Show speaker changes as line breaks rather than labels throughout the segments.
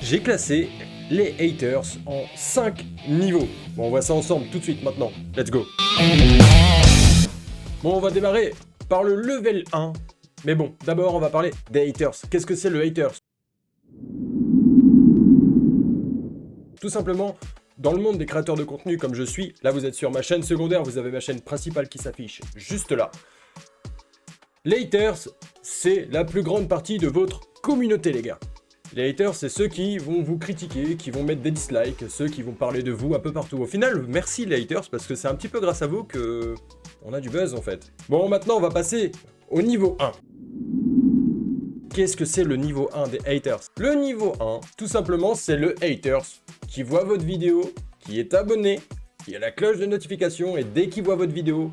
j'ai classé les haters en 5 niveaux. Bon, on voit ça ensemble tout de suite maintenant. Let's go. Bon, on va démarrer par le level 1. Mais bon, d'abord, on va parler des haters. Qu'est-ce que c'est le haters? Tout simplement, dans le monde des créateurs de contenu comme je suis, là vous êtes sur ma chaîne secondaire, vous avez ma chaîne principale qui s'affiche juste là. Les haters, c'est la plus grande partie de votre communauté, les gars. Les haters, c'est ceux qui vont vous critiquer, qui vont mettre des dislikes, ceux qui vont parler de vous un peu partout. Au final, merci les haters, parce que c'est un petit peu grâce à vous que on a du buzz en fait. Bon, maintenant on va passer au niveau 1. Qu'est-ce que c'est le niveau 1 des haters? Le niveau 1, tout simplement, c'est le haters qui voit votre vidéo, qui est abonné, qui a la cloche de notification, et dès qu'il voit votre vidéo,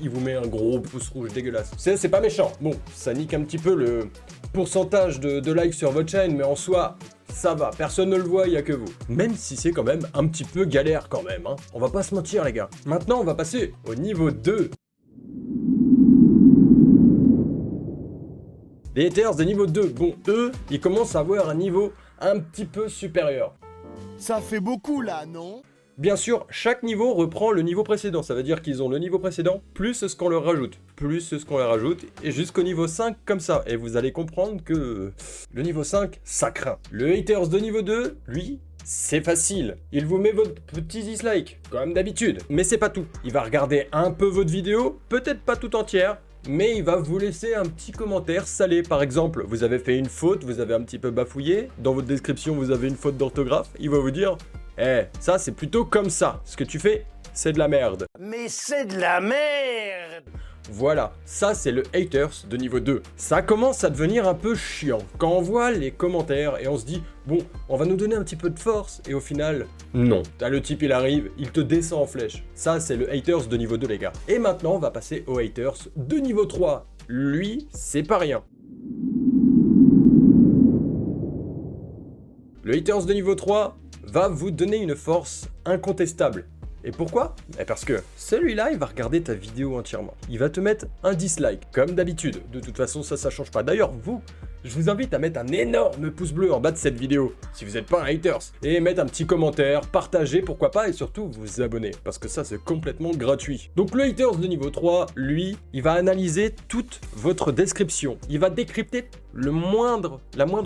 il vous met un gros pouce rouge dégueulasse. C'est pas méchant. Bon, ça nique un petit peu le pourcentage de likes sur votre chaîne, mais en soi, ça va. Personne ne le voit, il n'y a que vous. Même si c'est quand même un petit peu galère quand même, hein. On va pas se mentir, les gars. Maintenant, on va passer au niveau 2. Les haters de niveau 2, bon, eux, ils commencent à avoir un niveau un petit peu supérieur.
Ça fait beaucoup là, non?
Bien sûr, chaque niveau reprend le niveau précédent, ça veut dire qu'ils ont le niveau précédent, plus ce qu'on leur rajoute, plus ce qu'on leur rajoute, et jusqu'au niveau 5 comme ça. Et vous allez comprendre que le niveau 5, ça craint. Le haters de niveau 2, lui, c'est facile. Il vous met votre petit dislike, comme d'habitude. Mais c'est pas tout. Il va regarder un peu votre vidéo, peut-être pas tout entière, mais il va vous laisser un petit commentaire salé. Par exemple, vous avez fait une faute, vous avez un petit peu bafouillé, dans votre description vous avez une faute d'orthographe, il va vous dire « Eh, ça c'est plutôt comme ça, ce que tu fais, c'est de la merde. »
Mais c'est de la merde!
Voilà, ça c'est le haters de niveau 2. Ça commence à devenir un peu chiant. Quand on voit les commentaires et on se dit « Bon, on va nous donner un petit peu de force » et au final, non. T'as le type, il arrive, il te descend en flèche. Ça c'est le haters de niveau 2, les gars. Et maintenant, on va passer au haters de niveau 3. Lui, c'est pas rien. Le haters de niveau 3 va vous donner une force incontestable. Et pourquoi? Parce que celui-là, il va regarder ta vidéo entièrement. Il va te mettre un dislike, comme d'habitude. De toute façon, ça change pas. D'ailleurs, je vous invite à mettre un énorme pouce bleu en bas de cette vidéo, si vous n'êtes pas un haters. Et mettre un petit commentaire, partager, pourquoi pas, et surtout vous abonner. Parce que ça, c'est complètement gratuit. Donc le haters de niveau 3, lui, il va analyser toute votre description. Il va décrypter la moindre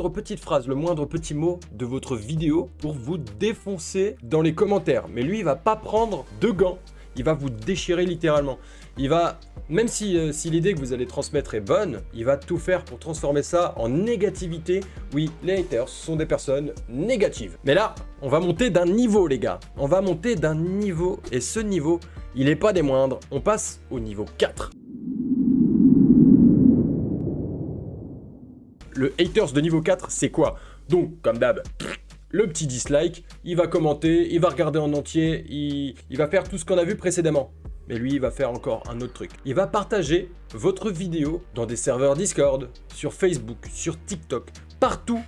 petite phrase, le moindre petit mot de votre vidéo pour vous défoncer dans les commentaires. Mais lui, il va pas prendre de gants. Il va vous déchirer littéralement. Il va, même si l'idée que vous allez transmettre est bonne, il va tout faire pour transformer ça en négativité. Oui, les haters sont des personnes négatives. Mais là, on va monter d'un niveau, les gars. On va monter d'un niveau, et ce niveau, il n'est pas des moindres. On passe au niveau 4. Le haters de niveau 4, c'est quoi? Donc, comme d'hab, le petit dislike, il va commenter, il va regarder en entier, il va faire tout ce qu'on a vu précédemment. Mais lui, il va faire encore un autre truc. Il va partager votre vidéo dans des serveurs Discord, sur Facebook, sur TikTok, partout,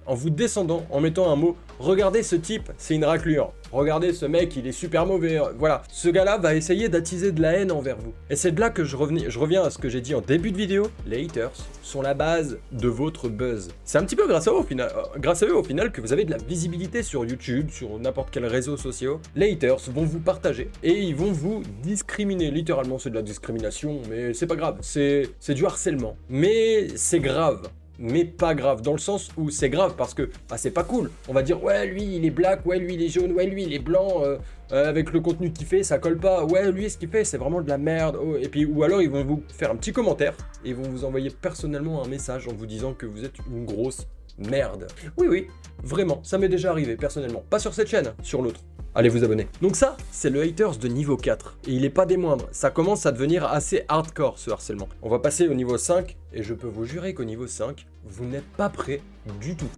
en vous descendant, en mettant un mot. Regardez ce type, c'est une raclure. Regardez ce mec, il est super mauvais. Voilà, ce gars-là va essayer d'attiser de la haine envers vous. Et c'est de là que je reviens à ce que j'ai dit en début de vidéo. Les haters sont la base de votre buzz. C'est un petit peu grâce à eux au final que vous avez de la visibilité sur YouTube, sur n'importe quel réseau social. Les haters vont vous partager et ils vont vous discriminer. Littéralement, c'est de la discrimination, mais c'est pas grave. C'est du harcèlement. Mais c'est grave. Mais pas grave, dans le sens où c'est grave parce que c'est pas cool. On va dire ouais lui il est black, ouais lui il est jaune, ouais lui il est blanc, avec le contenu qu'il fait ça colle pas, ouais lui ce qu'il fait c'est vraiment de la merde. Oh. Et puis ou alors ils vont vous faire un petit commentaire et ils vont vous envoyer personnellement un message en vous disant que vous êtes une grosse merde. Oui, vraiment, ça m'est déjà arrivé personnellement. Pas sur cette chaîne, sur l'autre. Allez vous abonner. Donc ça, c'est le haters de niveau 4. Et il est pas des moindres. Ça commence à devenir assez hardcore ce harcèlement. On va passer au niveau 5. Et je peux vous jurer qu'au niveau 5, vous n'êtes pas prêt du tout.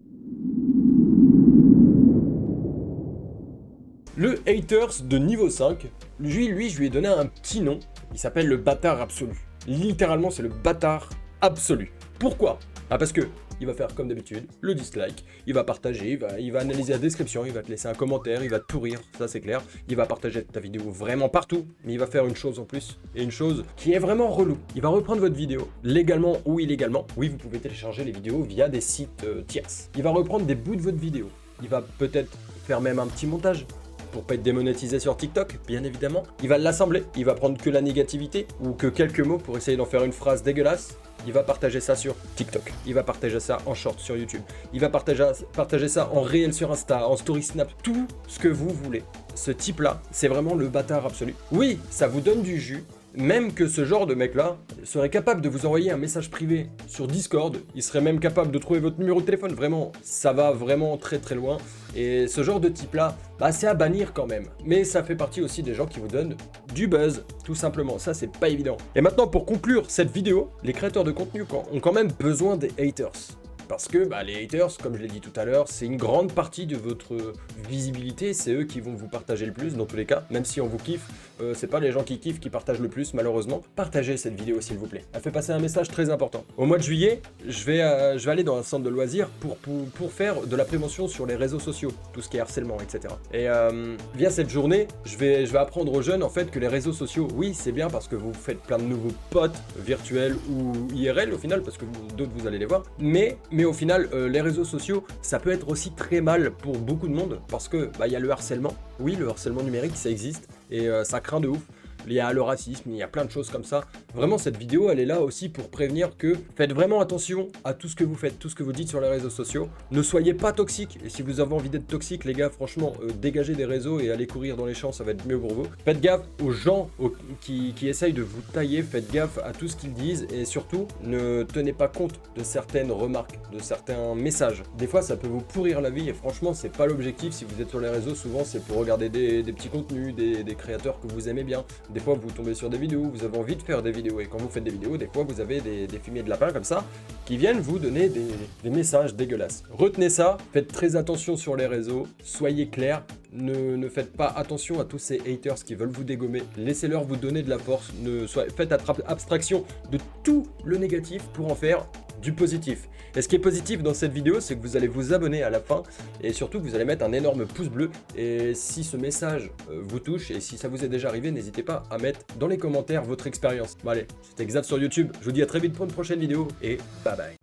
Le haters de niveau 5, lui, je lui ai donné un petit nom. Il s'appelle le bâtard absolu. Littéralement, c'est le bâtard absolu. Pourquoi? Parce que il va faire comme d'habitude, le dislike, il va partager, il va analyser la description, il va te laisser un commentaire, il va te pourrir, ça c'est clair, il va partager ta vidéo vraiment partout, mais il va faire une chose en plus, et une chose qui est vraiment relou. Il va reprendre votre vidéo, légalement ou illégalement. Oui, vous pouvez télécharger les vidéos via des sites tierces. Il va reprendre des bouts de votre vidéo. Il va peut-être faire même un petit montage pour pas être démonétisé sur TikTok, bien évidemment. Il va l'assembler, il va prendre que la négativité ou que quelques mots pour essayer d'en faire une phrase dégueulasse. Il va partager ça sur TikTok, il va partager ça en short sur YouTube, il va partager ça en réel sur Insta, en story Snap, tout ce que vous voulez. Ce type-là, c'est vraiment le bâtard absolu. Oui, ça vous donne du jus. Même que ce genre de mec-là serait capable de vous envoyer un message privé sur Discord, il serait même capable de trouver votre numéro de téléphone, vraiment, ça va vraiment très très loin. Et ce genre de type-là, bah c'est à bannir quand même. Mais ça fait partie aussi des gens qui vous donnent du buzz, tout simplement, ça c'est pas évident. Et maintenant pour conclure cette vidéo, les créateurs de contenu ont quand même besoin des haters. Parce que les haters, comme je l'ai dit tout à l'heure, c'est une grande partie de votre visibilité, c'est eux qui vont vous partager le plus dans tous les cas, même si on vous kiffe, c'est pas les gens qui kiffent qui partagent le plus malheureusement. Partagez cette vidéo s'il vous plaît, elle fait passer un message très important. Au mois de juillet, je vais aller dans un centre de loisirs pour faire de la prévention sur les réseaux sociaux, tout ce qui est harcèlement, etc. Et via cette journée, je vais apprendre aux jeunes en fait que les réseaux sociaux, oui c'est bien parce que vous faites plein de nouveaux potes virtuels ou IRL au final, parce que d'autres vous allez les voir, mais au final, les réseaux sociaux, ça peut être aussi très mal pour beaucoup de monde parce que y a le harcèlement. Oui, le harcèlement numérique, ça existe et ça craint de ouf. Il y a le racisme, il y a plein de choses comme ça. Vraiment, cette vidéo, elle est là aussi pour prévenir que faites vraiment attention à tout ce que vous faites, tout ce que vous dites sur les réseaux sociaux. Ne soyez pas toxique. Et si vous avez envie d'être toxique, les gars, franchement, dégagez des réseaux et allez courir dans les champs, ça va être mieux pour vous. Faites gaffe aux gens qui essayent de vous tailler, faites gaffe à tout ce qu'ils disent et surtout, ne tenez pas compte de certaines remarques, de certains messages. Des fois, ça peut vous pourrir la vie et franchement, c'est pas l'objectif. Si vous êtes sur les réseaux, souvent, c'est pour regarder des petits contenus, des créateurs que vous aimez bien. Des fois, vous tombez sur des vidéos, vous avez envie de faire des vidéos, et quand vous faites des vidéos, des fois, vous avez des fumiers de lapin comme ça, qui viennent vous donner des messages dégueulasses. Retenez ça, faites très attention sur les réseaux, soyez clairs, ne faites pas attention à tous ces haters qui veulent vous dégommer, laissez-leur vous donner de la force, faites abstraction de tout le négatif pour en faire du positif. Et ce qui est positif dans cette vidéo, c'est que vous allez vous abonner à la fin et surtout que vous allez mettre un énorme pouce bleu. Et si ce message vous touche et si ça vous est déjà arrivé, n'hésitez pas à mettre dans les commentaires votre expérience. Bon allez, c'était Xav sur YouTube. Je vous dis à très vite pour une prochaine vidéo et bye bye.